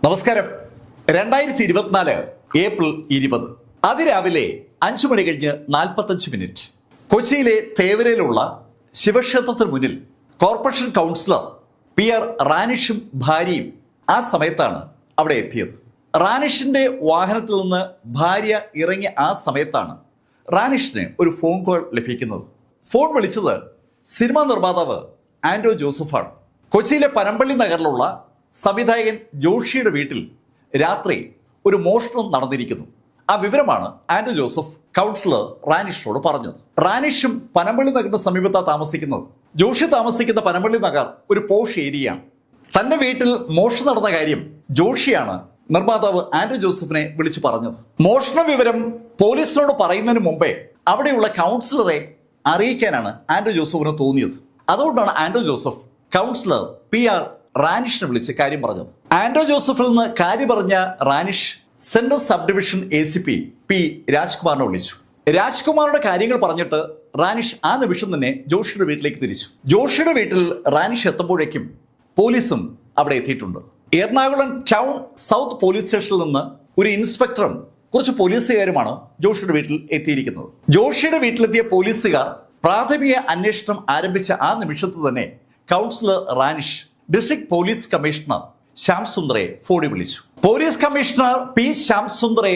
നമസ്കാരം. 2024 ഏപ്രിൽ 20 അതിരാവിലെ 5 മണി കഴിഞ്ഞ് 45 കൊച്ചിയിലെ തേവരയിലുള്ള ശിവക്ഷേത്രത്തിന് മുന്നിൽ കോർപ്പറേഷൻ കൗൺസിലർ PR റാനിഷും ഭാര്യയും ആ സമയത്താണ് അവിടെ എത്തിയത്. റാനിഷിന്റെ വാഹനത്തിൽ നിന്ന് ഭാര്യ ഇറങ്ങിയ ആ സമയത്താണ് റാനിഷിന് ഒരു ഫോൺ കോൾ ലഭിക്കുന്നത്. ഫോൺ വിളിച്ചത് സിനിമാ നിർമ്മാതാവ് ആൻഡ്രോ ജോസഫാണ്. കൊച്ചിയിലെ പനമ്പള്ളി നഗറിലുള്ള സംവിധായകൻ ജോഷിയുടെ വീട്ടിൽ രാത്രി ഒരു മോഷണം നടന്നിരിക്കുന്നു. ആ വിവരമാണ് ആൻഡ്രോ ജോസഫ് കൗൺസിലർ റാനിഷിനോട് പറഞ്ഞത്. റാനിഷും പനമ്പള്ളി നഗറിന് സമീപത്താണ് താമസിക്കുന്നത്. ജോഷി താമസിക്കുന്ന പനമ്പള്ളി നഗർ ഒരു പോഷ് ഏരിയയാണ്. തന്റെ വീട്ടിൽ മോഷണം നടന്ന കാര്യം ജോഷിയാണ് നിർമ്മാതാവ് ആൻഡ്രോ ജോസഫിനെ വിളിച്ചു പറഞ്ഞത്. മോഷണ വിവരം പോലീസിനോട് പറയുന്നതിന് മുമ്പേ അവിടെയുള്ള കൗൺസിലറെ അറിയിക്കാനാണ് ആൻഡ്രോ ജോസഫിന് തോന്നിയത്. അതുകൊണ്ടാണ് ആൻഡ്രോ ജോസഫ് കൗൺസിലർ PR റാനിഷിനെ വിളിച്ച് കാര്യം പറഞ്ഞത്. ആൻഡ്രോ ജോസഫിൽ നിന്ന് കാര്യം പറഞ്ഞ Ranish central sub division ACP P രാജ്കുമാറിനെ വിളിച്ചു. രാജ്കുമാറുടെ കാര്യങ്ങൾ പറഞ്ഞിട്ട് റാനിഷ് ആ നിമിഷം തന്നെ ജോഷിയുടെ വീട്ടിലേക്ക് തിരിച്ചു. ജോഷിയുടെ വീട്ടിൽ റാനിഷ് എത്തുമ്പോഴേക്കും പോലീസും അവിടെ എത്തിയിട്ടുണ്ട്. എറണാകുളം ടൗൺ സൗത്ത് പോലീസ് സ്റ്റേഷനിൽ നിന്ന് ഒരു ഇൻസ്പെക്ടറും കുറച്ച് പോലീസുകാരുമാണ് ജോഷിയുടെ വീട്ടിൽ എത്തിയിരിക്കുന്നത്. ജോഷിയുടെ വീട്ടിലെത്തിയ പോലീസുകാർ പ്രാഥമിക അന്വേഷണം ആരംഭിച്ച ആ നിമിഷത്തിൽ തന്നെ councillor Ranish district police commissioner Shyam സുന്ദറെ ഫോണിൽ വിളിച്ചു. പോലീസ് കമ്മീഷണർ P ശ്യാം സുന്ദറെ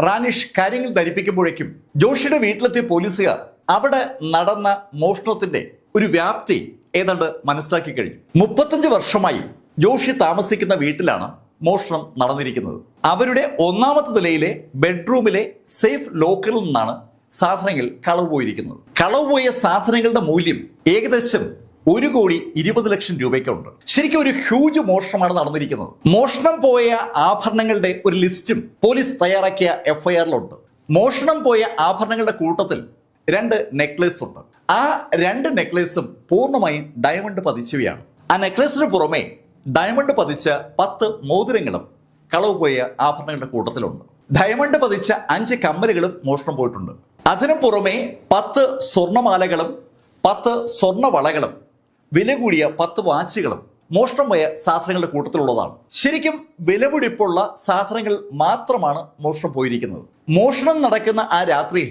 റാനിഷ് കാര്യങ്ങൾ ധരിപ്പിക്കുമ്പോഴേക്കും ജോഷിയുടെ വീട്ടിലെത്തിയ പോലീസുകാർ അവിടെ നടന്ന മോഷണത്തിന്റെ ഒരു വ്യാപ്തി ഏതാണ്ട് മനസ്സിലാക്കി കഴിഞ്ഞു. 35 വർഷമായി ജോഷി താമസിക്കുന്ന വീട്ടിലാണ് മോഷണം നടന്നിരിക്കുന്നത്. അവരുടെ 1ാമത്തെ നിലയിലെ ബെഡ്റൂമിലെ സേഫ് ലോക്കറിൽ നിന്നാണ് സാധനങ്ങൾ കളവ് പോയിരിക്കുന്നത്. കളവ് പോയ സാധനങ്ങളുടെ മൂല്യം ഏകദേശം 1,20,00,000 രൂപയ്ക്കുണ്ട്. ശരിക്കും ഒരു ഹ്യൂജ് മോഷണമാണ് നടന്നിരിക്കുന്നത്. മോഷണം പോയ ആഭരണങ്ങളുടെ ഒരു ലിസ്റ്റും പോലീസ് തയ്യാറാക്കിയ FIR-ലുണ്ട്. മോഷണം പോയ ആഭരണങ്ങളുടെ കൂട്ടത്തിൽ 2 നെക്ലേസ് ഉണ്ട്. ആ 2 നെക്ലേസും പൂർണ്ണമായും ഡയമണ്ട് പതിച്ചവയാണ്. ആ നെക്ലേസിന് പുറമെ ഡയമണ്ട് പതിച്ച 10 മോതിരങ്ങളും കളവ് പോയ ആഭരണങ്ങളുടെ കൂട്ടത്തിലുണ്ട്. ഡയമണ്ട് പതിച്ച 5 കമ്മലുകളും മോഷണം പോയിട്ടുണ്ട്. അതിനു പുറമെ 10 സ്വർണ്ണമാലകളും 10 സ്വർണ്ണവളകളും വില കൂടിയ 10 വാച്ചുകളും മോഷണം പോയ സാധനങ്ങളുടെ കൂട്ടത്തിലുള്ളതാണ്. ശരിക്കും വിലപിടിപ്പുള്ള സാധനങ്ങൾ മാത്രമാണ് മോഷണം പോയിരിക്കുന്നത്. മോഷണം നടക്കുന്ന ആ രാത്രിയിൽ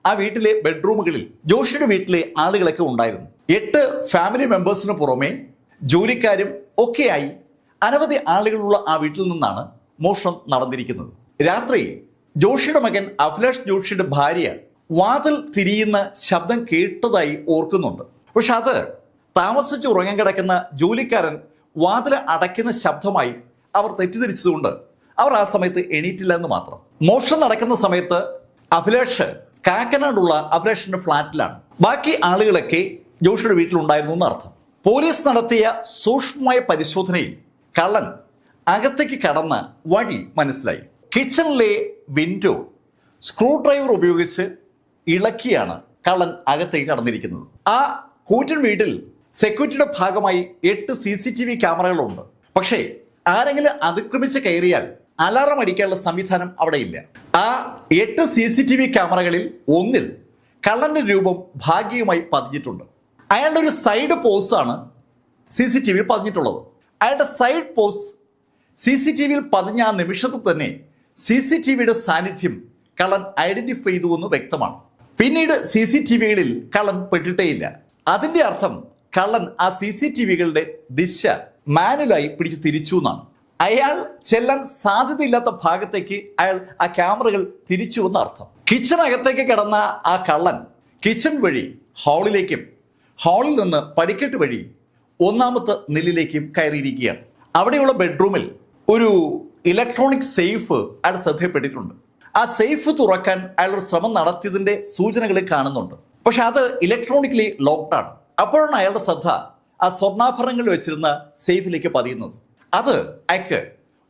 ആ വീട്ടിലെ ബെഡ്റൂമുകളിൽ ജോഷിയുടെ വീട്ടിലെ ആളുകളൊക്കെ ഉണ്ടായിരുന്നു. 8 ഫാമിലി മെമ്പേഴ്സിന് പുറമെ ജോലിക്കാരും ഒക്കെയായി അനവധി ആളുകളുള്ള ആ വീട്ടിൽ നിന്നാണ് മോഷണം നടന്നിരിക്കുന്നത്. രാത്രി ജോഷിയുടെ മകൻ അഭിലാഷ് ജോഷിയുടെ ഭാര്യ വാതിൽ തിരിയുന്ന ശബ്ദം കേട്ടതായി ഓർക്കുന്നുണ്ട്. പക്ഷെ അത് താമസിച്ച് ഉറങ്ങാൻ കിടക്കുന്ന ജോലിക്കാരൻ വാതിൽ അടയ്ക്കുന്ന ശബ്ദമായി അവർ തെറ്റിദ്ധരിച്ചതുകൊണ്ട് അവർ ആ സമയത്ത് എണീറ്റില്ല എന്ന് മാത്രം. മോഷണം നടക്കുന്ന സമയത്ത് അഭിലാഷ് കാക്കനാടുള്ള അഭിലാഷിന്റെ ഫ്ളാറ്റിലാണ്. ബാക്കി ആളുകളൊക്കെ ജോഷിയുടെ വീട്ടിലുണ്ടായിരുന്നു എന്നർത്ഥം. പോലീസ് നടത്തിയ സൂക്ഷ്മമായ പരിശോധനയിൽ കള്ളൻ അകത്തേക്ക് കടന്ന വഴി മനസ്സിലായി. കിച്ചണിലെ വിൻഡോ സ്ക്രൂ ഡ്രൈവർ ഉപയോഗിച്ച് ഇളക്കിയാണ് കള്ളൻ അകത്തേക്ക് കടന്നിരിക്കുന്നത്. ആ കൂറ്റൻ വീട്ടിൽ സെക്യൂരിറ്റിയുടെ ഭാഗമായി 8 CCTV ക്യാമറകളുണ്ട്. പക്ഷേ ആരെങ്കിലും അതിക്രമിച്ച് കയറിയാൽ അലാറം അടിക്കാനുള്ള സംവിധാനം അവിടെ ഇല്ല. ആ 8 CCTV ക്യാമറകളിൽ ഒന്നിൽ കള്ളന്റെ രൂപം ഭാഗികമായി പതിഞ്ഞിട്ടുണ്ട്. അയാളുടെ ഒരു സൈഡ് പോസ്റ്റാണ് CCTV പതിഞ്ഞിട്ടുള്ളത്. അയാളുടെ സൈഡ് പോസ്റ്റ് CCTVയിൽ പതിഞ്ഞ ആ നിമിഷത്തിൽ തന്നെ CCTVയുടെ സാന്നിധ്യം കള്ളൻ ഐഡന്റിഫൈ ചെയ്തു എന്ന് വ്യക്തമാണ്. പിന്നീട് CCTVകളിൽ കള്ളൻ പെട്ടിട്ടേയില്ല. അതിന്റെ അർത്ഥം കള്ളൻ ആ CCTVകളുടെ ദിശ മാനുവലായി പിടിച്ച് തിരിച്ചു എന്നാണ്. അയാൾ ചെല്ലാൻ സാധ്യതയില്ലാത്ത ഭാഗത്തേക്ക് അയാൾ ആ ക്യാമറകൾ തിരിച്ചു എന്ന് അർത്ഥം. കിച്ചണകത്തേക്ക് കിടന്ന ആ കള്ളൻ കിച്ചൺ വഴി ഹാളിലേക്കും ഹാളിൽ നിന്ന് പടിക്കെട്ട് വഴി 1ാമത്തെ നിലയിലേക്കും കയറിയിരിക്കുകയാണ്. അവിടെയുള്ള ബെഡ്റൂമിൽ ഒരു ഇലക്ട്രോണിക് സേഫ് അയാൾ ശ്രദ്ധയപ്പെട്ടിട്ടുണ്ട്. ആ സേഫ് തുറക്കാൻ അയാളൊരു ശ്രമം നടത്തിയതിന്റെ സൂചനകൾ കാണുന്നുണ്ട്. പക്ഷെ അത് ഇലക്ട്രോണിക്കലി ലോക്ക്ഡാണ്. അപ്പോഴാണ് അയാളുടെ ശ്രദ്ധ ആ സ്വർണ്ണാഭരണങ്ങൾ വെച്ചിരുന്ന സേഫിലേക്ക് പതിയുന്നത്. അത് അയാൾക്ക്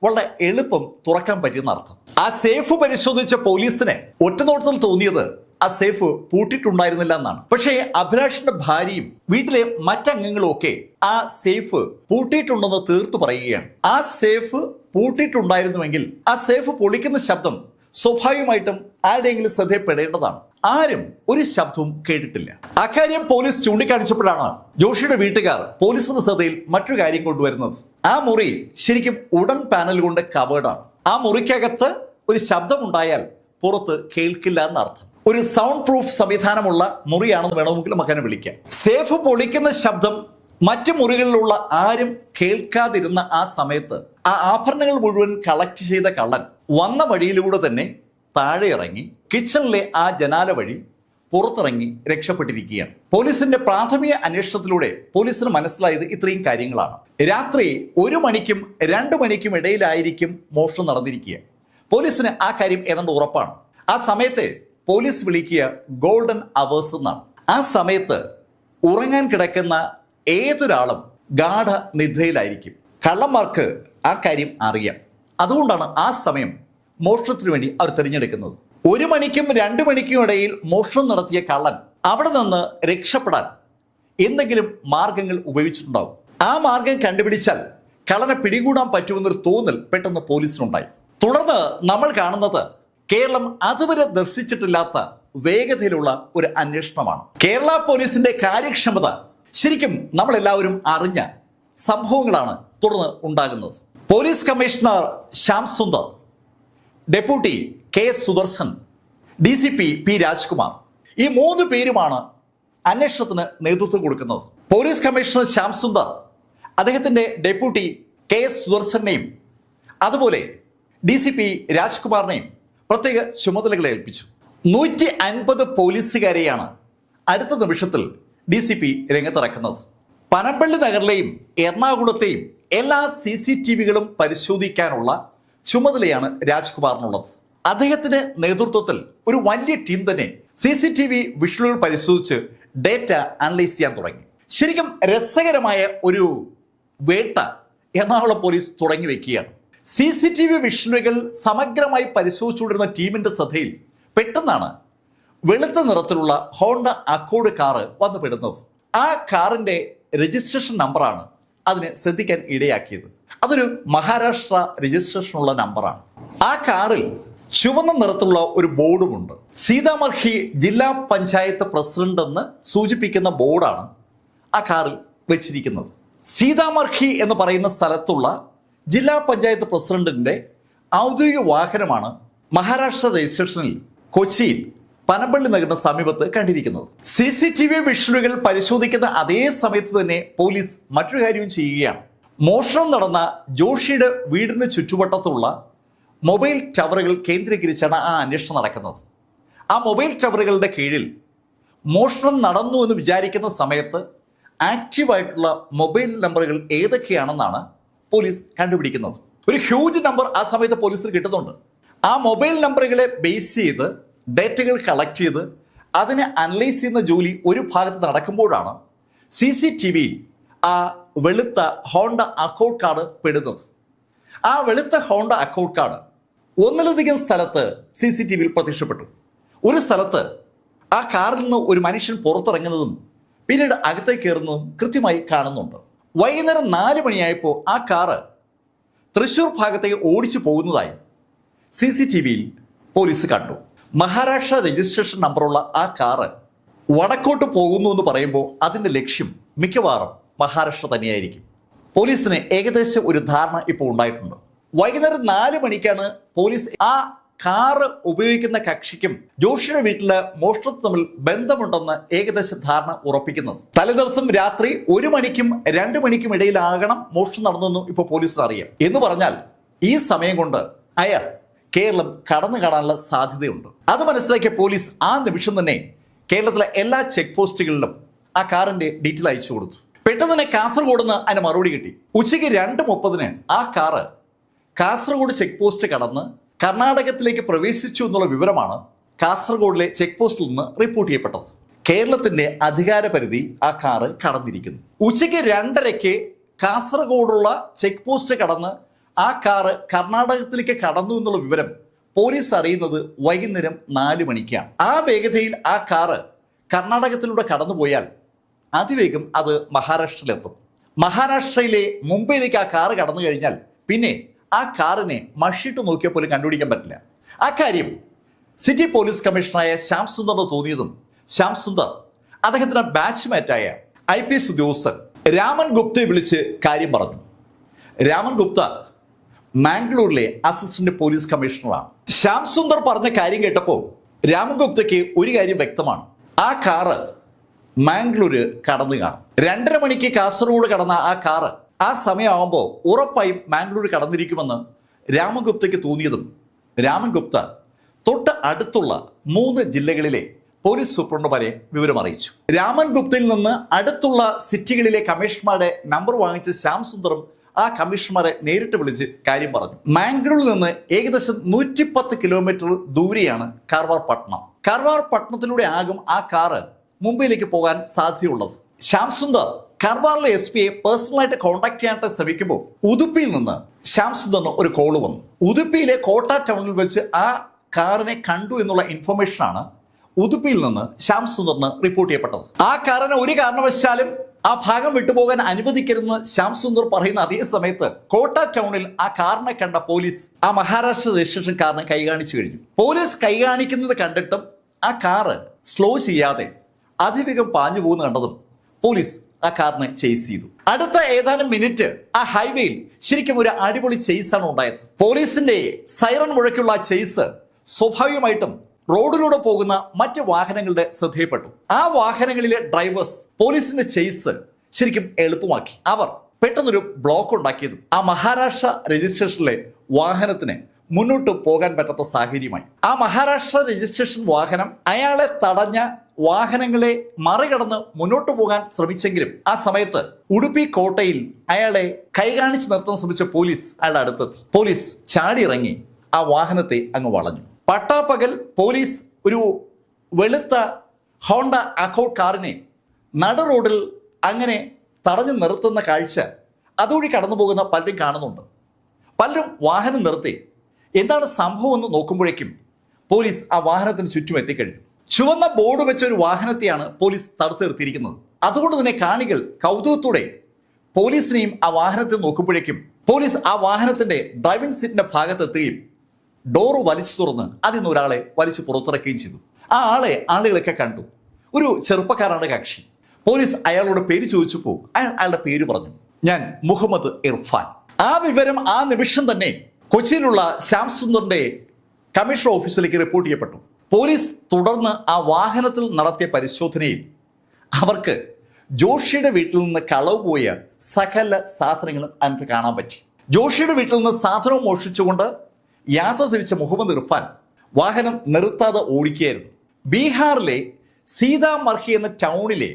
വളരെ എളുപ്പം തുറക്കാൻ പറ്റിയെന്ന് അർത്ഥം. ആ സേഫ് പരിശോധിച്ച പോലീസിനെ ഒറ്റനോട്ടത്തിൽ തോന്നിയത് ആ സേഫ് പൂട്ടിയിട്ടുണ്ടായിരുന്നില്ല എന്നാണ്. പക്ഷേ അഭിലാഷിന്റെ ഭാര്യയും വീട്ടിലെ മറ്റംഗങ്ങളും ഒക്കെ ആ സേഫ് പൂട്ടിയിട്ടുണ്ടെന്ന് തീർത്തു പറയുകയാണ്. ആ സേഫ് പൂട്ടിയിട്ടുണ്ടായിരുന്നുവെങ്കിൽ ആ സേഫ് പൊളിക്കുന്ന ശബ്ദം സ്വാഭാവികമായിട്ടും ആരുടെയെങ്കിലും ശ്രദ്ധയപ്പെടേണ്ടതാണ്. ആരും ഒരു ശബ്ദവും കേട്ടിട്ടില്ല. അക്കാര്യം പോലീസ് ചൂണ്ടിക്കാണിച്ചപ്പോഴാണ് ജോഷിയുടെ വീട്ടുകാർ പോലീസിന്റെ ശ്രദ്ധയിൽ മറ്റൊരു കാര്യം കൊണ്ടുവരുന്നത്. ആ മുറി ശരിക്കും ഉടൻ പാനൽ കൊണ്ട് കവേർഡാണ്. ആ മുറിക്കകത്ത് ഒരു ശബ്ദമുണ്ടായാൽ പുറത്ത് കേൾക്കില്ല എന്നർത്ഥം. ഒരു സൗണ്ട് പ്രൂഫ് സംവിധാനമുള്ള മുറിയാണെന്ന് വേണമെങ്കിൽ മകനെ വിളിക്കാം. സേഫ് പൊളിക്കുന്ന ശബ്ദം മറ്റു മുറികളിലുള്ള ആരും കേൾക്കാതിരുന്ന ആ സമയത്ത് ആ ആഭരണങ്ങൾ മുഴുവൻ കളക്ട് ചെയ്ത കള്ളൻ വന്ന വഴിയിലൂടെ തന്നെ താഴെ ഇറങ്ങി കിച്ചണിലെ ആ ജനാല വഴി പുറത്തിറങ്ങി രക്ഷപ്പെട്ടിരിക്കുകയാണ്. പോലീസിന്റെ പ്രാഥമിക അന്വേഷണത്തിലൂടെ പോലീസിന് മനസ്സിലായത് ഇത്രയും കാര്യങ്ങളാണ്. രാത്രി 1 മണിക്കും 2 മണിക്കും ഇടയിലായിരിക്കും മോഷണം നടന്നിരിക്കുക. പോലീസിന് ആ കാര്യം ഏതാണ്ട് ഉറപ്പാണ്. ആ സമയത്ത് പോലീസ് വിളിക്കുക ഗോൾഡൻ അവേഴ്സ് എന്നാണ്. ആ സമയത്ത് ഉറങ്ങാൻ കിടക്കുന്ന ഏതൊരാളും ഗാഢ നിദ്രയിലായിരിക്കും. കള്ളന്മാർക്ക് ആ കാര്യം അറിയാം. അതുകൊണ്ടാണ് ആ സമയം മോഷണത്തിന് വേണ്ടി അവർ തിരഞ്ഞെടുക്കുന്നത്. 1 മണിക്കും 2 മണിക്കും ഇടയിൽ മോഷണം നടത്തിയ കള്ളൻ അവിടെ നിന്ന് രക്ഷപ്പെടാൻ എന്തെങ്കിലും മാർഗങ്ങൾ ഉപയോഗിച്ചിട്ടുണ്ടാവും. ആ മാർഗം കണ്ടുപിടിച്ചാൽ കള്ളനെ പിടികൂടാൻ പറ്റുമെന്നൊരു തോന്നൽ പെട്ടെന്ന് പോലീസിനുണ്ടായി. തുടർന്ന് നമ്മൾ കാണുന്നത് കേരളം അതുവരെ ദർശിച്ചിട്ടില്ലാത്ത വേഗതയിലുള്ള ഒരു അന്വേഷണമാണ്. കേരള പോലീസിന്റെ കാര്യക്ഷമത ശരിക്കും നമ്മളെല്ലാവരും അറിഞ്ഞ സംഭവങ്ങളാണ് തുടർന്ന് ഉണ്ടാകുന്നത്. Police commissioner Shyam Sundar, deputy KS Sudarshan, DCP P Rajkumar, ഈ 3 പേരുമാണ് അന്വേഷണത്തിന് നേതൃത്വം കൊടുക്കുന്നത്. പോലീസ് കമ്മീഷണർ ശ്യാം സുന്ദർ അദ്ദേഹത്തിന്റെ ഡെപ്യൂട്ടി KS സുദർശനെയും അതുപോലെ DCP രാജ്കുമാറിനെയും പ്രത്യേക ചുമതലകളെ ഏൽപ്പിച്ചു. 150 പോലീസുകാരെയാണ് അടുത്ത നിമിഷത്തിൽ DCP രംഗത്തിറക്കുന്നത്. പനമ്പള്ളി നഗറിലെയും എറണാകുളത്തെയും എല്ലാ CCTVകളും പരിശോധിക്കാനുള്ള ചുമതലയാണ് രാജ്കുമാറിനുള്ളത്. അദ്ദേഹത്തിന്റെ നേതൃത്വത്തിൽ ഒരു വലിയ ടീം തന്നെ CCTV വിഷ്വലുകൾ പരിശോധിച്ച് ഡേറ്റ അനലൈസ് ചെയ്യാൻ തുടങ്ങി. ശരിക്കും രസകരമായ ഒരു വേട്ട എറണാകുളം പോലീസ് തുടങ്ങി വെക്കുകയാണ്. CCTV വിഷ്വലുകൾ സമഗ്രമായി പരിശോധിച്ചുകൊണ്ടിരുന്ന ടീമിന്റെ ശ്രദ്ധയിൽ പെട്ടെന്നാണ് വെളുത്ത നിറത്തിലുള്ള ഹോണ്ട അക്കോർഡ് കാറ് വന്നു പെടുന്നത്. ആ കാറിന്റെ രജിസ്ട്രേഷൻ നമ്പറാണ് അതിനെ ശ്രദ്ധിക്കാൻ ഇടയാക്കിയത്. അതൊരു മഹാരാഷ്ട്ര രജിസ്ട്രേഷനുള്ള നമ്പറാണ്. ആ കാറിൽ ചുവന്ന നിറത്തിലുള്ള ഒരു ബോർഡുമുണ്ട്. സീതാമർഹി ജില്ലാ പഞ്ചായത്ത് പ്രസിഡന്റ് എന്ന് സൂചിപ്പിക്കുന്ന ബോർഡാണ് ആ കാറിൽ വെച്ചിരിക്കുന്നത്. സീതാമർഹി എന്ന് പറയുന്ന സ്ഥലത്തുള്ള ജില്ലാ പഞ്ചായത്ത് പ്രസിഡന്റിന്റെ ഔദ്യോഗിക വാഹനമാണ് മഹാരാഷ്ട്ര രജിസ്ട്രേഷനിൽ കൊച്ചിയിൽ പനമ്പള്ളി നഗറിന് സമീപത്ത് കണ്ടിരിക്കുന്നത്. CCTV വിഷ്വലുകൾ പരിശോധിക്കുന്ന അതേ സമയത്ത് തന്നെ പോലീസ് മറ്റൊരു കാര്യവും ചെയ്യുകയാണ്. മോഷണം നടന്ന ജോഷിയുടെ വീടിന് ചുറ്റുവട്ടത്തുള്ള മൊബൈൽ ടവറുകൾ കേന്ദ്രീകരിച്ചാണ് ആ അന്വേഷണം നടക്കുന്നത്. ആ മൊബൈൽ ടവറുകളുടെ കീഴിൽ മോഷണം നടന്നു എന്ന് വിചാരിക്കുന്ന സമയത്ത് ആക്റ്റീവായിട്ടുള്ള മൊബൈൽ നമ്പറുകൾ ഏതൊക്കെയാണെന്നാണ് പോലീസ് കണ്ടുപിടിക്കുന്നത്. ഒരു ഹ്യൂജ് നമ്പർ ആ സമയത്ത് പോലീസിന് കിട്ടുന്നുണ്ട്. ആ മൊബൈൽ നമ്പറുകളെ ബേസ് ചെയ്ത് ഡേറ്റകൾ കളക്ട് ചെയ്ത് അതിനെ അനലൈസ് ചെയ്യുന്ന ജോലി ഒരു ഭാഗത്ത് നടക്കുമ്പോഴാണ് CCTVയിൽ ആ വെളുത്ത ഹോണ്ട അക്കോർഡ് കാർഡ് പെടുന്നത്. ആ വെളുത്ത ഹോണ്ട അക്കോർഡ് കാർഡ് ഒന്നിലധികം സ്ഥലത്ത് CCTVയിൽ പ്രത്യക്ഷപ്പെട്ടു. ഒരു സ്ഥലത്ത് ആ കാറിൽ നിന്ന് ഒരു മനുഷ്യൻ പുറത്തിറങ്ങുന്നതും പിന്നീട് അകത്തേക്ക് കയറുന്നതും കൃത്യമായി കാണുന്നുണ്ട്. വൈകുന്നേരം 4 മണിയായപ്പോൾ ആ കാറ് തൃശ്ശൂർ ഭാഗത്തേക്ക് ഓടിച്ചു പോകുന്നതായി CCTVയിൽ പോലീസ് കണ്ടു. മഹാരാഷ്ട്ര രജിസ്ട്രേഷൻ നമ്പറുള്ള ആ കാറ് വടക്കോട്ട് പോകുന്നു എന്ന് പറയുമ്പോൾ അതിന്റെ ലക്ഷ്യം മിക്കവാറും മഹാരാഷ്ട്ര തന്നെയായിരിക്കും. പോലീസിന് ഏകദേശം ഒരു ധാരണ ഇപ്പോൾ ഉണ്ടായിട്ടുണ്ട്. വൈകുന്നേരം 4 മണിക്കാണ് പോലീസ് ആ കാറ് ഉപയോഗിക്കുന്ന കക്ഷിക്കും ജോഷിയുടെ വീട്ടിലെ മോഷണത്തിൽ തമ്മിൽ ബന്ധമുണ്ടെന്ന് ഏകദേശം ധാരണ ഉറപ്പിക്കുന്നത്. തലേദിവസം രാത്രി 1 മണിക്കും 2 മണിക്കും ഇടയിലാകണം മോഷണം നടന്നെന്നും ഇപ്പോൾ പോലീസിന് അറിയാം. എന്ന് പറഞ്ഞാൽ ഈ സമയം കൊണ്ട് അയാൾ കേരളം കടന്നു കാണാനുള്ള സാധ്യതയുണ്ട്. അത് മനസ്സിലാക്കിയ പോലീസ് ആ നിമിഷം തന്നെ കേരളത്തിലെ എല്ലാ ചെക്ക് പോസ്റ്റുകളിലും ആ കാറിന്റെ ഡീറ്റെയിൽ അയച്ചു കൊടുത്തു. പെട്ടെന്ന് തന്നെ കാസർഗോഡ് നിന്ന് അതിന് മറുപടി കിട്ടി. ഉച്ചയ്ക്ക് 2:30 ആ കാറ് കാസർഗോഡ് ചെക്ക് പോസ്റ്റ് കടന്ന് കർണാടകത്തിലേക്ക് പ്രവേശിച്ചു എന്നുള്ള വിവരമാണ് കാസർഗോഡിലെ ചെക്ക് പോസ്റ്റിൽ നിന്ന് റിപ്പോർട്ട് ചെയ്യപ്പെട്ടത്. കേരളത്തിന്റെ അധികാര പരിധി ആ കാറ് കടന്നിരിക്കുന്നു. ഉച്ചയ്ക്ക് 2:30 കാസർഗോഡുള്ള ചെക്ക് പോസ്റ്റ് കടന്ന് ആ കാറ് കർണാടകത്തിലേക്ക് കടന്നു എന്നുള്ള വിവരം പോലീസ് അറിയുന്നത് വൈകുന്നേരം 4 മണിക്കാണ്. ആ വേഗതയിൽ ആ കാറ് കർണാടകത്തിലൂടെ കടന്നുപോയാൽ അതിവേഗം അത് മഹാരാഷ്ട്രയിലെത്തും. മഹാരാഷ്ട്രയിലെ മുംബൈയിലേക്ക് ആ കാറ് കടന്നു കഴിഞ്ഞാൽ പിന്നെ ആ കാറിനെ മഷിട്ട് നോക്കിയാൽ പോലും കണ്ടുപിടിക്കാൻ പറ്റില്ല. ആ കാര്യം സിറ്റി പോലീസ് കമ്മീഷണറായ ശ്യാം സുന്ദറിന് തോന്നിയതും ശ്യാം സുന്ദർ അദ്ദേഹത്തിന്റെ ബാച്ച്മേറ്റായ IPS ഉദ്യോഗസ്ഥൻ രാമൻ ഗുപ്തയെ വിളിച്ച് കാര്യം പറഞ്ഞു. രാമൻ ഗുപ്ത മാംഗ്ലൂരിലെ അസിസ്റ്റന്റ് പോലീസ് കമ്മീഷണറാണ്. ശ്യാം സുന്ദർ പറഞ്ഞ കാര്യം കേട്ടപ്പോൾ രാമൻ ഗുപ്തയ്ക്ക് ഒരു കാര്യം വ്യക്തമാണ്. ആ കാറ് മാംഗ്ലൂര് കടന്നു കാണും. 2:30 മണിക്ക് കാസർഗോഡ് കടന്ന ആ കാറ് ആ സമയമാകുമ്പോൾ ഉറപ്പായും മാംഗ്ലൂർ കടന്നിരിക്കുമെന്ന് രാമൻ ഗുപ്തയ്ക്ക് തോന്നിയതും രാമൻ ഗുപ്ത തൊട്ട് അടുത്തുള്ള 3 ജില്ലകളിലെ പോലീസ് സൂപ്രണ്ടുമാരെ വിവരം അറിയിച്ചു. രാമൻ ഗുപ്തയിൽ നിന്ന് അടുത്തുള്ള സിറ്റികളിലെ കമ്മീഷണർമാരുടെ നമ്പർ വാങ്ങിച്ച് ശ്യാം സുന്ദറും ആ കമ്മീഷണർമാരെ നേരിട്ട് വിളിച്ച് കാര്യം പറഞ്ഞു. മാംഗ്ലൂരിൽ നിന്ന് ഏകദേശം 110 കിലോമീറ്റർ ദൂരെയാണ് കാർവാർ പട്ടണം. കാർവാർ പട്ടണത്തിലൂടെ ആകും ആ കാറ് മുംബൈയിലേക്ക് പോകാൻ സാധ്യതയുള്ളത്. ശ്യാം സുന്ദർ കാർവാറിലെ SP പേഴ്സണലായിട്ട് കോൺടാക്ട് ചെയ്യാനായിട്ട് ശ്രമിക്കുമ്പോൾ ഉദുപ്പിയിൽ നിന്ന് ശ്യാം സുന്ദറിന് ഒരു കോള് വന്നു. ഉദുപ്പിയിലെ കോട്ട ടൗണിൽ വെച്ച് ആ കാറിനെ കണ്ടു എന്നുള്ള ഇൻഫർമേഷനാണ് ഉദുപ്പിയിൽ നിന്ന് ശ്യാം സുന്ദറിന് റിപ്പോർട്ട് ചെയ്യപ്പെട്ടത്. ആ കാറിനെ ഒരു കാരണവശാലും ആ ഭാഗം വിട്ടുപോകാൻ അനുവദിക്കരുതെന്ന് ശ്യാം സുന്ദർ പറയുന്ന അതേ സമയത്ത് കോട്ട ടൗണിൽ ആ കാറിനെ കണ്ട പോലീസ് ആ മഹാരാഷ്ട്ര രജിസ്ട്രേഷൻ കാറിനെ കൈകാണിച്ചു കഴിഞ്ഞു. പോലീസ് കൈകാണിക്കുന്നത് കണ്ടിട്ടും ആ കാറ് സ്ലോ ചെയ്യാതെ അതിവേഗം പാഞ്ഞു പോകുന്ന കണ്ടതും പോലീസ് ആ കാറിനെ ചേസ് ചെയ്തു. അടുത്ത ഏതാനും മിനിറ്റ് ആ ഹൈവേയിൽ ശരിക്കും ഒരു അടിപൊളി ചേസാണ് ഉണ്ടായത്. പോലീസിന്റെ സൈറൺ മുഴക്കുള്ള ചേസ് സ്വാഭാവികമായിട്ടും റോഡിലൂടെ പോകുന്ന മറ്റ് വാഹനങ്ങളുടെ ശ്രദ്ധയിൽപ്പെട്ടു. ആ വാഹനങ്ങളിലെ ഡ്രൈവേഴ്സ് പോലീസിന്റെ ചേസ് ശരിക്കും എളുപ്പമാക്കി. അവർ പെട്ടെന്നൊരു ബ്ലോക്ക് ഉണ്ടാക്കിയതും ആ മഹാരാഷ്ട്ര രജിസ്ട്രേഷനിലെ വാഹനത്തിന് മുന്നോട്ട് പോകാൻ പറ്റാത്ത സാഹചര്യമായി. ആ മഹാരാഷ്ട്ര രജിസ്ട്രേഷൻ വാഹനം അയാളെ തടഞ്ഞ വാഹനങ്ങളെ മറികടന്ന് മുന്നോട്ട് പോകാൻ ശ്രമിച്ചെങ്കിലും ആ സമയത്ത് ഉടുപ്പി കോട്ടയിൽ അയാളെ കൈകാണിച്ച് നിർത്താൻ ശ്രമിച്ച പോലീസ് അയാളുടെ അടുത്തെത്തി. പോലീസ് ചാടിയിറങ്ങി ആ വാഹനത്തെ അങ്ങ് വളഞ്ഞു. പട്ടാപ്പകൽ പോലീസ് ഒരു വെളുത്ത ഹോണ്ട അക്കോർഡ് കാറിനെ നട റോഡിൽ അങ്ങനെ തടഞ്ഞു നിർത്തുന്ന കാഴ്ച അതുവഴി കടന്നു പോകുന്ന പലരും കാണുന്നുണ്ട്. പലരും വാഹനം നിർത്തി എന്താണ് സംഭവം എന്ന് നോക്കുമ്പോഴേക്കും പോലീസ് ആ വാഹനത്തിന് ചുറ്റും എത്തിക്കഴിഞ്ഞു. ചുവന്ന ബോർഡ് വെച്ച ഒരു വാഹനത്തെയാണ് പോലീസ് തടുത്തു നിർത്തിയിരിക്കുന്നത്. അതുകൊണ്ട് തന്നെ കാണികൾ കൗതുകത്തോടെ പോലീസിനെയും ആ വാഹനത്തെ നോക്കുമ്പോഴേക്കും പോലീസ് ആ വാഹനത്തിന്റെ ഡ്രൈവിംഗ് സീറ്റിന്റെ ഭാഗത്തെത്തുകയും ഡോറ് വലിച്ചു തുറന്ന് അതിൽ നിന്ന് ഒരാളെ വലിച്ചു പുറത്തിറക്കുകയും ചെയ്തു. ആ ആളുകളൊക്കെ കണ്ടു. ഒരു ചെറുപ്പക്കാരാണ് കക്ഷി. പോലീസ് അയാളോട് പേര് ചോദിച്ചപ്പോൾ അയാളുടെ പേര് പറഞ്ഞു, ഞാൻ മുഹമ്മദ് ഇർഫാൻ. ആ വിവരം ആ നിമിഷം തന്നെ കൊച്ചിയിലുള്ള ശ്യാം സുന്ദറിന്റെ കമ്മീഷണർ ഓഫീസിലേക്ക് റിപ്പോർട്ട് ചെയ്യപ്പെട്ടു. പോലീസ് തുടർന്ന് ആ വാഹനത്തിൽ നടത്തിയ പരിശോധനയിൽ അവർക്ക് ജോഷിയുടെ വീട്ടിൽ നിന്ന് കളവ് പോയ സകല സാധനങ്ങളും അതിനകത്ത് കാണാൻ പറ്റി. ജോഷിയുടെ വീട്ടിൽ നിന്ന് സാധനവും മോഷ്ടിച്ചുകൊണ്ട് യാത്ര തിരിച്ച മുഹമ്മദ് ഇർഫാൻ വാഹനം നിർത്താതെ ഓടിക്കുകയായിരുന്നു. ബീഹാറിലെ സീതാമർഹി എന്ന ടൗണിലെ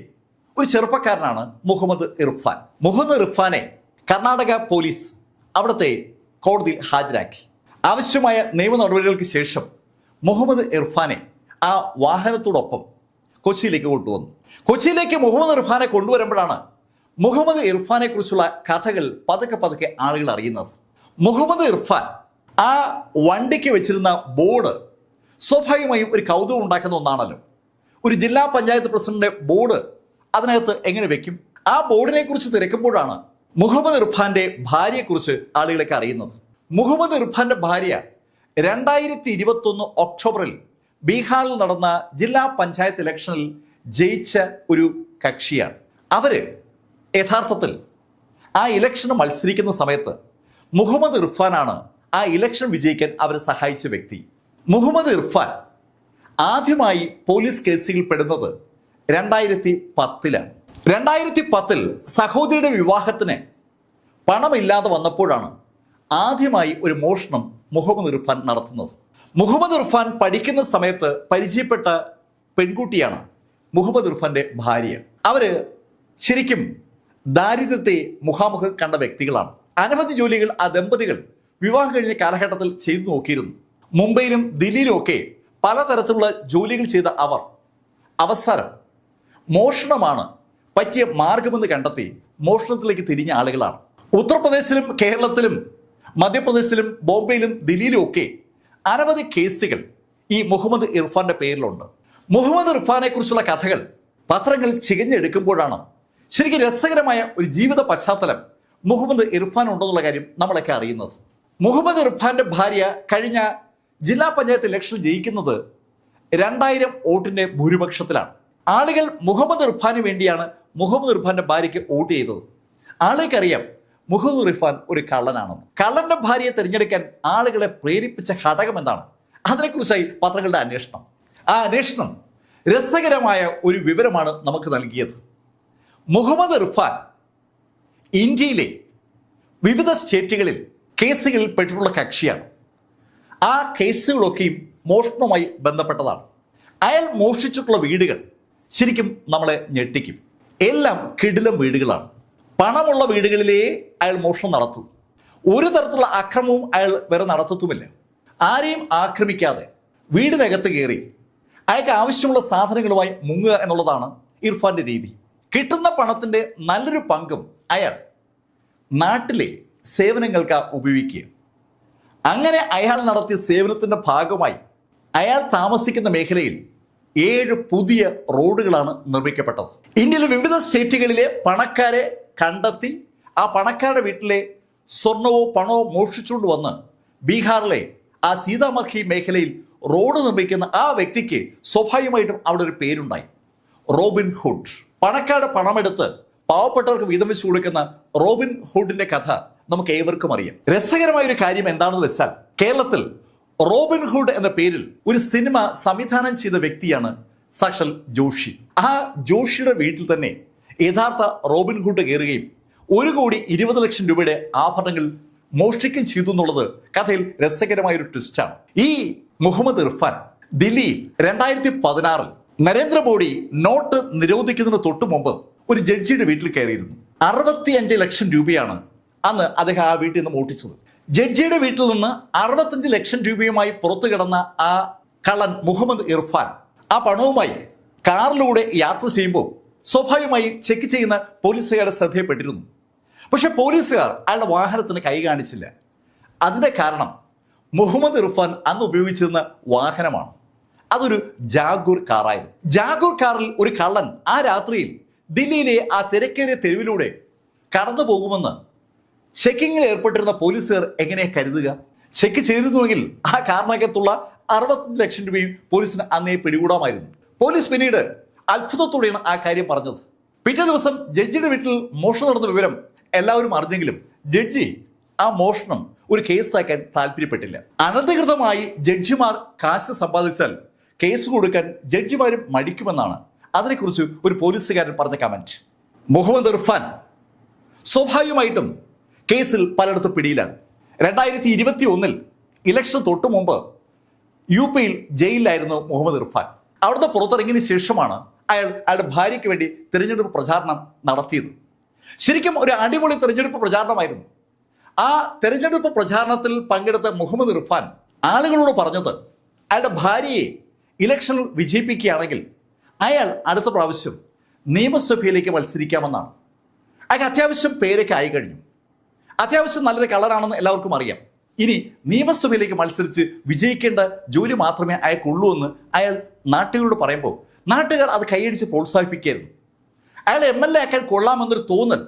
ഒരു ചെറുപ്പക്കാരനാണ് മുഹമ്മദ് ഇർഫാൻ. മുഹമ്മദ് ഇർഫാനെ കർണാടക പോലീസ് അവിടുത്തെ കോടതിയിൽ ഹാജരാക്കി. ആവശ്യമായ നിയമ നടപടികൾക്ക് ശേഷം മുഹമ്മദ് ഇർഫാനെ ആ വാഹനത്തോടൊപ്പം കൊച്ചിയിലേക്ക് കൊണ്ടുവന്നു. കൊച്ചിയിലേക്ക് മുഹമ്മദ് ഇർഫാനെ കൊണ്ടുവരുമ്പോഴാണ് മുഹമ്മദ് ഇർഫാനെ കുറിച്ചുള്ള കഥകൾ പതുക്കെ ആളുകൾ അറിയുന്നത്. മുഹമ്മദ് ഇർഫാൻ ആ വണ്ടിക്ക് വെച്ചിരുന്ന ബോർഡ് സ്വാഭാവികമായും ഒരു കൗതുകം ഉണ്ടാക്കുന്ന ഒന്നാണല്ലോ. ഒരു ജില്ലാ പഞ്ചായത്ത് പ്രസിഡന്റിന്റെ ബോർഡ് അതിനകത്ത് എങ്ങനെ വെക്കും? ആ ബോർഡിനെ കുറിച്ച് തിരക്കുമ്പോഴാണ് മുഹമ്മദ് ഇർഫാന്റെ ഭാര്യയെക്കുറിച്ച് ആളുകളൊക്കെ അറിയുന്നത്. മുഹമ്മദ് ഇർഫാന്റെ ഭാര്യ 2021 ഒക്ടോബറിൽ ബീഹാറിൽ നടന്ന ജില്ലാ പഞ്ചായത്ത് ഇലക്ഷനിൽ ജയിച്ച ഒരു കക്ഷിയാണ്. അവര് യഥാർത്ഥത്തിൽ ആ ഇലക്ഷന് മത്സരിക്കുന്ന സമയത്ത് മുഹമ്മദ് ഇർഫാനാണ് ആ ഇലക്ഷൻ വിജയിക്കാൻ അവരെ സഹായിച്ച വ്യക്തി. മുഹമ്മദ് ഇർഫാൻ ആദ്യമായി പോലീസ് കേസുകളിൽ പെടുന്നത് 2010-ലാണ്. 2010 സഹോദരിയുടെ വിവാഹത്തിന് പണമില്ലാതെ വന്നപ്പോഴാണ് ആദ്യമായി ഒരു മോഷണം മുഹമ്മദ് ഇർഫാൻ നടത്തുന്നത്. മുഹമ്മദ് ഇർഫാൻ പഠിക്കുന്ന സമയത്ത് പരിചയപ്പെട്ട പെൺകുട്ടിയാണ് മുഹമ്മദ് ഇർഫാന്റെ ഭാര്യ. അവര് ശരിക്കും ദാരിദ്ര്യത്തെ മുഖാമുഖം കണ്ട വ്യക്തികളാണ്. അനവധി ജോലികൾ ആ ദമ്പതികൾ വിവാഹം കഴിഞ്ഞ കാലഘട്ടത്തിൽ ചെയ്തു നോക്കിയിരുന്നു. മുംബൈയിലും ദില്ലിയിലും ഒക്കെ പലതരത്തിലുള്ള ജോലികൾ ചെയ്ത അവർ അവസാനം മോഷണമാണ് പറ്റിയ മാർഗമെന്ന് കണ്ടെത്തി മോഷണത്തിലേക്ക് തിരിഞ്ഞ ആളുകളാണ്. ഉത്തർപ്രദേശിലും കേരളത്തിലും മധ്യപ്രദേശിലും ബോംബെയിലും ദില്ലിയിലും ഒക്കെ അനവധി കേസുകൾ ഈ മുഹമ്മദ് ഇർഫാന്റെ പേരിലുണ്ട്. മുഹമ്മദ് ഇർഫാനെ കുറിച്ചുള്ള കഥകൾ പത്രങ്ങൾ ചികഞ്ഞെടുക്കുമ്പോഴാണ് ശരിക്കും രസകരമായ ഒരു ജീവിത പശ്ചാത്തലം മുഹമ്മദ് ഇർഫാൻ ഉണ്ടെന്നുള്ള കാര്യം നമ്മളൊക്കെ അറിയുന്നത്. മുഹമ്മദ് ഇർഫാന്റെ ഭാര്യ കഴിഞ്ഞ ജില്ലാ പഞ്ചായത്ത് ഇലക്ഷൻ ജയിക്കുന്നത് 2000 വോട്ടിന്റെ ഭൂരിപക്ഷത്തിലാണ്. ആളുകൾ മുഹമ്മദ് ഇർഫാന് വേണ്ടിയാണ് മുഹമ്മദ് ഇർഫാന്റെ ഭാര്യയ്ക്ക് വോട്ട് ചെയ്തത്. ആളുകൾക്കറിയാം മുഹമ്മദ് ഇർഫാൻ ഒരു കള്ളനാണെന്ന്. കള്ളന്റെ ഭാര്യയെ തിരഞ്ഞെടുക്കാൻ ആളുകളെ പ്രേരിപ്പിച്ച ഘടകം എന്താണ്? അതിനെക്കുറിച്ചായി പത്രങ്ങളുടെ അന്വേഷണം. ആ അന്വേഷണം രസകരമായ ഒരു വിവരമാണ് നമുക്ക് നൽകിയത്. മുഹമ്മദ് ഇർഫാൻ ഇന്ത്യയിലെ വിവിധ സ്റ്റേറ്റുകളിൽ കേസുകളിൽ പെട്ടിട്ടുള്ള കക്ഷിയാണ്. ആ കേസുകളൊക്കെയും മോഷണവുമായി ബന്ധപ്പെട്ടതാണ്. അയാൾ മോഷ്ടിച്ചിട്ടുള്ള വീടുകൾ ശരിക്കും നമ്മളെ ഞെട്ടിക്കും. എല്ലാം കിടിലം വീടുകളാണ്. പണമുള്ള വീടുകളിലേ അയാൾ മോഷണം നടത്തും. ഒരു തരത്തിലുള്ള അക്രമവും അയാൾ വേറെ നടത്തത്തുമില്ല. ആരെയും ആക്രമിക്കാതെ വീടിനകത്ത് കയറി അയാൾക്ക് ആവശ്യമുള്ള സാധനങ്ങളുമായി മുങ്ങുക എന്നുള്ളതാണ് ഇർഫാന്റെ രീതി. കിട്ടുന്ന പണത്തിന്റെ നല്ലൊരു പങ്കും അയാൾ നാട്ടിലെ സേവനങ്ങൾക്ക് ഉപയോഗിക്കുക. അങ്ങനെ അയാൾ നടത്തിയ സേവനത്തിന്റെ ഭാഗമായി അയാൾ താമസിക്കുന്ന മേഖലയിൽ 7 പുതിയ റോഡുകളാണ് നിർമ്മിക്കപ്പെട്ടത്. ഇന്ത്യയിലെ വിവിധ സ്റ്റേറ്റുകളിലെ പണക്കാരെ കണ്ടെത്തി ആ പണക്കാരുടെ വീട്ടിലെ സ്വർണവോ പണവോ മോഷ്ടിച്ചുകൊണ്ട് വന്ന് ബീഹാറിലെ ആ സീതാമർഹി മേഖലയിൽ റോഡ് നിർമ്മിക്കുന്ന ആ വ്യക്തിക്ക് സ്വാഭാവികമായിട്ടും അവിടെ ഒരു പേരുണ്ടായി, റോബിൻ ഹുഡ്. പണക്കാരുടെ പണമെടുത്ത് പാവപ്പെട്ടവർക്ക് വീതം വെച്ച് കൊടുക്കുന്ന റോബിൻ ഹുഡിന്റെ കഥ നമുക്ക് ഏവർക്കും അറിയാം. രസകരമായ ഒരു കാര്യം എന്താണെന്ന് വെച്ചാൽ കേരളത്തിൽ റോബിൻ ഹുഡ് എന്ന പേരിൽ ഒരു സിനിമ സംവിധാനം ചെയ്ത വ്യക്തിയാണ് സാക്ഷാൽ ജോഷി. ആ ജോഷിയുടെ വീട്ടിൽ തന്നെ യഥാർത്ഥ റോബിൻ ഹുഡ് കയറുകയും 1,20,00,000 രൂപയുടെ ആഭരണങ്ങൾ മോഷ്ടിക്കുകയും ചെയ്തു എന്നുള്ളത് കഥയിൽ രസകരമായ ഒരു ട്വിസ്റ്റാണ്. ഈ മുഹമ്മദ് ഇർഫാൻ ദില്ലിയിൽ 2016 നരേന്ദ്രമോദി നോട്ട് നിരോധിക്കുന്നതിന് തൊട്ടു മുമ്പ് ഒരു ജഡ്ജിയുടെ വീട്ടിൽ കയറിയിരുന്നു. 65 ലക്ഷം രൂപയാണ് അന്ന് അദ്ദേഹം ആ വീട്ടിൽ നിന്ന് മോഷ്ടിച്ചത്. ജഡ്ജിയുടെ വീട്ടിൽ നിന്ന് 65 ലക്ഷം രൂപയുമായി പുറത്തു കിടന്ന ആ കള്ളൻ മുഹമ്മദ് ഇർഫാൻ ആ പണവുമായി കാറിലൂടെ യാത്ര ചെയ്യുമ്പോൾ സ്വാഭാവികമായി ചെക്ക് ചെയ്യുന്ന പോലീസുകാരുടെ ശ്രദ്ധയപ്പെട്ടിരുന്നു. പക്ഷെ പോലീസുകാർ അയാളുടെ വാഹനത്തിന് കൈ കാണിച്ചില്ല. അതിന്റെ കാരണം മുഹമ്മദ് ഇർഫാൻ അന്ന് ഉപയോഗിച്ചിരുന്ന വാഹനമാണ്. അതൊരു ജാഗൂർ കാറായിരുന്നു. ജാഗൂർ കാറിൽ ഒരു കള്ളൻ ആ രാത്രിയിൽ ദില്ലിയിലെ ആ തിരക്കേറിയ തെരുവിലൂടെ കടന്നു പോകുമെന്ന് ചെക്കിങ്ങിൽ ഏർപ്പെട്ടിരുന്ന പോലീസുകാർ എങ്ങനെ കരുതുക? ചെക്ക് ചെയ്തിരുന്നുവെങ്കിൽ ആ കാറിനകത്തുള്ള 65 ലക്ഷം രൂപയും പോലീസിന് അന്നേ പിടികൂടാമായിരുന്നു. പോലീസ് പിന്നീട് അത്ഭുതത്തോടെയാണ് ആ കാര്യം പറഞ്ഞത്. പിറ്റേ ദിവസം ജഡ്ജിയുടെ വീട്ടിൽ മോഷണം നടന്ന വിവരം എല്ലാവരും അറിഞ്ഞെങ്കിലും ജഡ്ജി ആ മോഷണം ഒരു കേസാക്കാൻ താല്പര്യപ്പെട്ടില്ല. അനധികൃതമായി ജഡ്ജിമാർ കാശ് സമ്പാദിച്ചാൽ കേസ് കൊടുക്കാൻ ജഡ്ജിമാരും മടിക്കുമെന്നാണ് അതിനെക്കുറിച്ച് ഒരു പോലീസുകാരൻ പറഞ്ഞ കമന്റ്. മുഹമ്മദ് ഇർഫാൻ സ്വാഭാവികമായിട്ടും കേസിൽ പലയിടത്തും പിടിയിലാണ്. 2021 ഇലക്ഷൻ തൊട്ടു മുമ്പ് UPയിൽ ജയിലിലായിരുന്നു മുഹമ്മദ് ഇർഫാൻ. അവിടുന്ന് പുറത്തിറങ്ങിയതിനു ശേഷമാണ് അയാളുടെ ഭാര്യയ്ക്ക് വേണ്ടി തിരഞ്ഞെടുപ്പ് പ്രചാരണം നടത്തിയത്. ശരിക്കും ഒരു അടിപൊളി തിരഞ്ഞെടുപ്പ് പ്രചാരണമായിരുന്നു. ആ തെരഞ്ഞെടുപ്പ് പ്രചാരണത്തിൽ പങ്കെടുത്ത മുഹമ്മദ് ഇർഫാൻ ആളുകളോട് പറഞ്ഞത് അയാളുടെ ഭാര്യയെ ഇലക്ഷനിൽ വിജയിപ്പിക്കുകയാണെങ്കിൽ അയാൾ അടുത്ത പ്രാവശ്യം നിയമസഭയിലേക്ക് മത്സരിക്കാമെന്നാണ്. അയാൾക്ക് അത്യാവശ്യം പേരൊക്കെ ആയി കഴിഞ്ഞു. അത്യാവശ്യം നല്ലൊരു കളറാണെന്ന് എല്ലാവർക്കും അറിയാം. ഇനി നിയമസഭയിലേക്ക് മത്സരിച്ച് വിജയിക്കേണ്ട ജോലി മാത്രമേ അയാൾക്കുള്ളൂ എന്ന് അയാൾ നാട്ടുകാരോട് പറയുമ്പോൾ നാട്ടുകാർ അത് കൈയടിച്ച് പ്രോത്സാഹിപ്പിക്കായിരുന്നു. അയാൾ MLA ആക്കാൻ കൊള്ളാമെന്നൊരു തോന്നൽ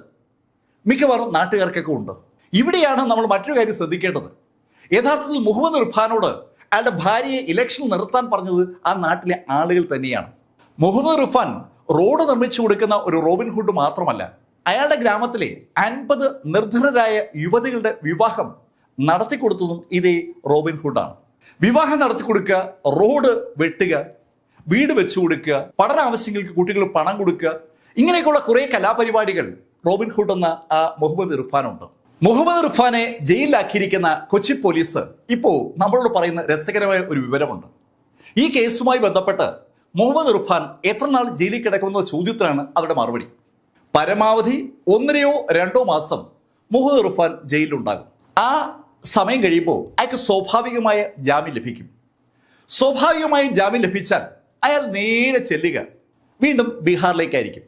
മിക്കവാറും നാട്ടുകാർക്കൊക്കെ ഉണ്ട്. ഇവിടെയാണ് നമ്മൾ മറ്റൊരു കാര്യം ശ്രദ്ധിക്കേണ്ടത്. യഥാർത്ഥത്തിൽ മുഹമ്മദ് ഇർഫാനോട് അയാളുടെ ഭാര്യയെ ഇലക്ഷനിൽ നിർത്താൻ പറഞ്ഞത് ആ നാട്ടിലെ ആളുകൾ തന്നെയാണ്. മുഹമ്മദ് ഇർഫാൻ റോഡ് നിർമ്മിച്ചു കൊടുക്കുന്ന ഒരു റോബിൻ ഹുഡ് മാത്രമല്ല, അയാളുടെ ഗ്രാമത്തിലെ 50 നിർധനരായ യുവതികളുടെ വിവാഹം നടത്തിക്കൊടുത്തതും ഇതേ റോബിൻ ഹുഡാണ്. വിവാഹം നടത്തി കൊടുക്കുക, റോഡ് വെട്ടുക, വീട് വെച്ചു കൊടുക്കുക, പഠന ആവശ്യങ്ങൾക്ക് കുട്ടികൾ പണം കൊടുക്കുക, ഇങ്ങനെയൊക്കെയുള്ള കുറെ കലാപരിപാടികൾ റോബിൻ ഹുഡ് എന്ന ആ മുഹമ്മദ് ഇർഫാനുണ്ട്. മുഹമ്മദ് ഇർഫാനെ ജയിലിലാക്കിയിരിക്കുന്ന കൊച്ചി പോലീസ് ഇപ്പോൾ നമ്മളോട് പറയുന്ന രസകരമായ ഒരു വിവരമുണ്ട്. ഈ കേസുമായി ബന്ധപ്പെട്ട് മുഹമ്മദ് ഇർഫാൻ എത്ര നാൾ ജയിലിൽ കിടക്കുമെന്ന ചോദ്യത്തിനാണ് അവരുടെ മറുപടി. പരമാവധി 1-2 മാസം മുഹമ്മദ് ഇർഫാൻ ജയിലിലുണ്ടാകും. ആ സമയം കഴിയുമ്പോൾ അയാൾക്ക് സ്വാഭാവികമായ ജാമ്യം ലഭിക്കും. സ്വാഭാവികമായ ജാമ്യം ലഭിച്ചാൽ അയാൾ നേരെ ചെല്ലുക വീണ്ടും ബീഹാറിലേക്കായിരിക്കും.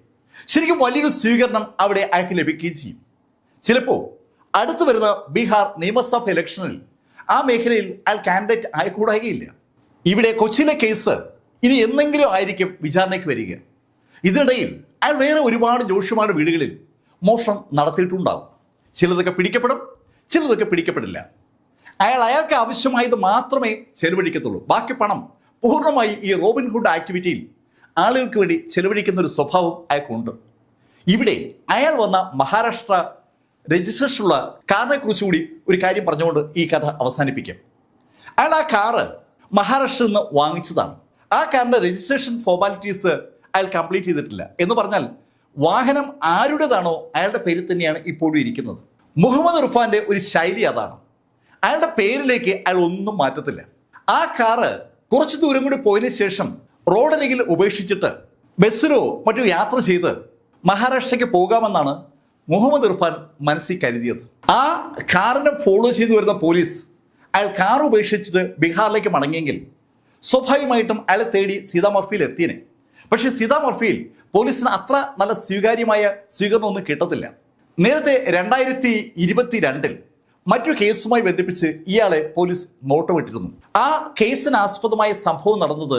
ശരിക്കും വലിയൊരു സ്വീകരണം അവിടെ അയാൾക്ക് ലഭിക്കുകയും ചെയ്യും. ചിലപ്പോൾ അടുത്തു വരുന്ന ബീഹാർ നിയമസഭ ഇലക്ഷനിൽ ആ മേഖലയിൽ അയാൾ കാൻഡിഡേറ്റ് ആയിക്കൂടായികയില്ല. ഇവിടെ കൊച്ചിയിലെ കേസ് ഇനി എന്തെങ്കിലും ആയിരിക്കും വിചാരണയ്ക്ക് വരിക. ഇതിനിടയിൽ അയാൾ വേറെ ഒരുപാട് ജോഷിമാരുടെ വീടുകളിൽ മോഷണം നടത്തിയിട്ടുണ്ടാകും. ചിലതൊക്കെ പിടിക്കപ്പെടും, ചിലതൊക്കെ പിടിക്കപ്പെടില്ല. അയാൾക്ക് ആവശ്യമായത് മാത്രമേ ചെലവഴിക്കത്തുള്ളൂ. ബാക്കി പണം പൂർണ്ണമായി ഈ റോബിൻ ഹുഡ് ആക്ടിവിറ്റിയിൽ ആളുകൾക്ക് വേണ്ടി ചെലവഴിക്കുന്ന ഒരു സ്വഭാവം അയാൾക്കുണ്ട്. ഇവിടെ അയാൾ വന്ന മഹാരാഷ്ട്ര രജിസ്ട്രേഷനുള്ള കാറിനെ കുറിച്ചുകൂടി ഒരു കാര്യം പറഞ്ഞുകൊണ്ട് ഈ കഥ അവസാനിപ്പിക്കാം. അയാൾ ആ കാറ് മഹാരാഷ്ട്രയിൽ നിന്ന് വാങ്ങിച്ചതാണ്. ആ കാറിന്റെ രജിസ്ട്രേഷൻ ഫോർമാലിറ്റീസ് അയാൾ കംപ്ലീറ്റ് ചെയ്തിട്ടില്ല. എന്ന് പറഞ്ഞാൽ വാഹനം ആരുടേതാണോ അയാളുടെ പേരിൽ തന്നെയാണ് ഇപ്പോഴും ഇരിക്കുന്നത്. മുഹമ്മദ് ഇർഫാന്റെ ഒരു ശൈലി അതാണ്. അയാളുടെ പേരിലേക്ക് അയാൾ ഒന്നും മാറ്റത്തില്ല. ആ കാറ് കുറച്ച് ദൂരം കൂടി പോയതിനു ശേഷം റോഡരികിൽ ഉപേക്ഷിച്ചിട്ട് ബസ്സിലോ മറ്റോ യാത്ര ചെയ്ത് മഹാരാഷ്ട്രയ്ക്ക് പോകാമെന്നാണ് മുഹമ്മദ് ഇർഫാൻ മനസ്സിൽ കരുതിയത്. ആ കാറിനെ ഫോളോ ചെയ്തു വരുന്ന പോലീസ് അയാൾ കാർ ഉപേക്ഷിച്ചിട്ട് ബീഹാറിലേക്ക് മടങ്ങിയെങ്കിൽ സ്വാഭാവികമായിട്ടും അയാളെ തേടി സീതാമർഫിയിൽ എത്തിയനെ. പക്ഷേ സീതാമർഫിയിൽ പോലീസിന് അത്ര നല്ല സ്വീകാര്യമായ സ്വീകരണമൊന്നും കിട്ടത്തില്ല. നേരത്തെ 2022 മറ്റൊരു കേസുമായി ബന്ധിപ്പിച്ച് ഇയാളെ പോലീസ് നോട്ടമിട്ടിരുന്നു. ആ കേസിന് ആസ്പദമായ സംഭവം നടന്നത്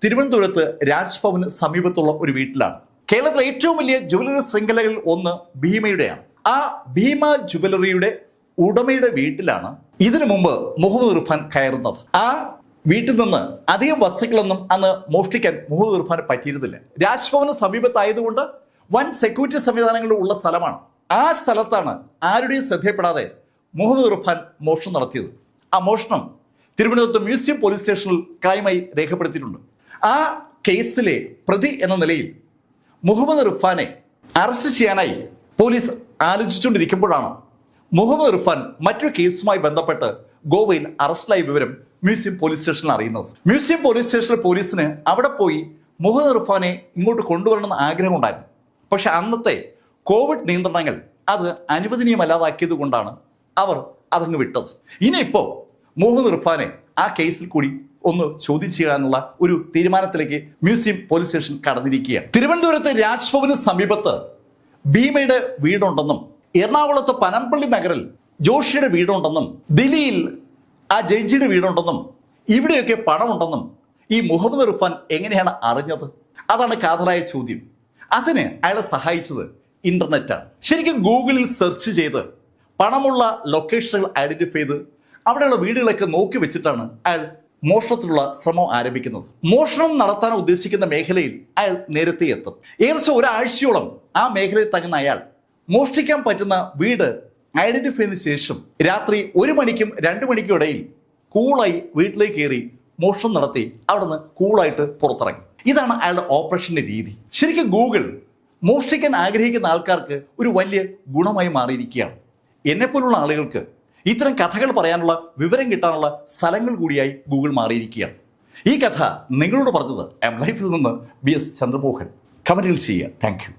തിരുവനന്തപുരത്ത് രാജ്ഭവന് സമീപത്തുള്ള ഒരു വീട്ടിലാണ്. കേരളത്തിലെ ഏറ്റവും വലിയ ജുവലറി ശൃംഖലകളിൽ ഒന്ന് ഭീമയുടെയാണ്. ആ ഭീമ ജുവലറിയുടെ ഉടമയുടെ വീട്ടിലാണ് ഇതിനു മുമ്പ് മുഹമ്മദ് ഇർഫാൻ കയറുന്നത്. ആ വീട്ടിൽ നിന്ന് അധികം വസ്തുക്കളൊന്നും അന്ന് മോഷ്ടിക്കാൻ മുഹമ്മദ് ഇർഫാന് പറ്റിയിരുന്നില്ല. രാജ്ഭവന് സമീപത്തായതുകൊണ്ട് വൻ സെക്യൂരിറ്റി സംവിധാനങ്ങൾ ഉള്ള സ്ഥലമാണ്. ആ സ്ഥലത്താണ് ആരുടെയും ശ്രദ്ധയപ്പെടാതെ മുഹമ്മദ് ഇർഫാൻ മോഷണം നടത്തിയത്. ആ മോഷണം തിരുവനന്തപുരത്ത് മ്യൂസിയം പോലീസ് സ്റ്റേഷനിൽ ക്രൈമായി രേഖപ്പെടുത്തിയിട്ടുണ്ട്. ആ കേസിലെ പ്രതി എന്ന നിലയിൽ മുഹമ്മദ് ഇർഫാനെ അറസ്റ്റ് ചെയ്യാനായി പോലീസ് ആലോചിച്ചുകൊണ്ടിരിക്കുമ്പോഴാണ് മുഹമ്മദ് ഇർഫാൻ മറ്റൊരു കേസുമായി ബന്ധപ്പെട്ട് ഗോവയിൽ അറസ്റ്റിലായ വിവരം മ്യൂസിയം പോലീസ് സ്റ്റേഷനിൽ അറിയുന്നത്. മ്യൂസിയം പോലീസ് സ്റ്റേഷനിലെ പോലീസിന് അവിടെ പോയി മുഹമ്മദ് ഇർഫാനെ ഇങ്ങോട്ട് കൊണ്ടുവരണമെന്ന് ആഗ്രഹമുണ്ടായിരുന്നു. പക്ഷെ അന്നത്തെ കോവിഡ് നിയന്ത്രണങ്ങൾ അത് അനുവദനീയമല്ലാതാക്കിയത് കൊണ്ടാണ് അവർ അതങ്ങ് വിട്ടത്. ഇനിയിപ്പോ മുഹമ്മദ് ഇർഫാനെ ആ കേസിൽ കൂടി ഒന്ന് ചോദ്യം ചെയ്യാനുള്ള ഒരു തീരുമാനത്തിലേക്ക് മ്യൂസിയം പോലീസ് സ്റ്റേഷൻ കടന്നിരിക്കുകയാണ്. തിരുവനന്തപുരത്ത് രാജ്ഭവന് സമീപത്ത് ഭീമയുടെ വീടുണ്ടെന്നും എറണാകുളത്ത് പനമ്പള്ളി നഗറിൽ ജോഷിയുടെ വീടുണ്ടെന്നും ദില്ലിയിൽ ആ ജഡ്ജിയുടെ വീടുണ്ടെന്നും ഇവിടെയൊക്കെ പണമുണ്ടെന്നും ഈ മുഹമ്മദ് ഇർഫാൻ എങ്ങനെയാണ് അറിഞ്ഞത്? അതാണ് കാതലായ ചോദ്യം. അതിന് അയാളെ സഹായിച്ചത് ഇന്റർനെറ്റാണ്. ശരിക്കും ഗൂഗിളിൽ സെർച്ച് ചെയ്ത് പണമുള്ള ലൊക്കേഷനുകൾ ഐഡന്റിഫൈ ചെയ്ത് അവിടെയുള്ള വീടുകളൊക്കെ നോക്കി വെച്ചിട്ടാണ് അയാൾ മോഷണത്തിനുള്ള ശ്രമം ആരംഭിക്കുന്നത്. മോഷണം നടത്താൻ ഉദ്ദേശിക്കുന്ന മേഖലയിൽ അയാൾ നേരത്തെ എത്തും. ഏകദേശം ഒരാഴ്ചയോളം ആ മേഖലയിൽ തങ്ങുന്ന അയാൾ മോഷ്ടിക്കാൻ പറ്റുന്ന വീട് ഐഡന്റിഫൈ ചെയ്തതിനു ശേഷം രാത്രി 1 മണിക്കും 2 മണിക്കും ഇടയിൽ കൂളായി വീട്ടിലേക്ക് കയറി മോഷണം നടത്തി അവിടുന്ന് കൂളായിട്ട് പുറത്തിറങ്ങി. ഇതാണ് അയാളുടെ ഓപ്പറേഷന്റെ രീതി. ശരിക്കും ഗൂഗിൾ മോഷ്ടിക്കാൻ ആഗ്രഹിക്കുന്ന ആൾക്കാർക്ക് ഒരു വലിയ ഗുണമായി മാറിയിരിക്കുകയാണ്. എന്നെപ്പോലുള്ള ആളുകൾക്ക് ഇത്തരം കഥകൾ പറയാനുള്ള വിവരം കിട്ടാനുള്ള സ്ഥലങ്ങൾ കൂടിയായി ഗൂഗിൾ മാറിയിരിക്കുകയാണ്. ഈ കഥ നിങ്ങളോട് പറഞ്ഞത് എം ലൈഫിൽ നിന്ന് BS ചന്ദ്രമോഹൻ. കമന്റിൽ ചെയ്യുക. Thank you.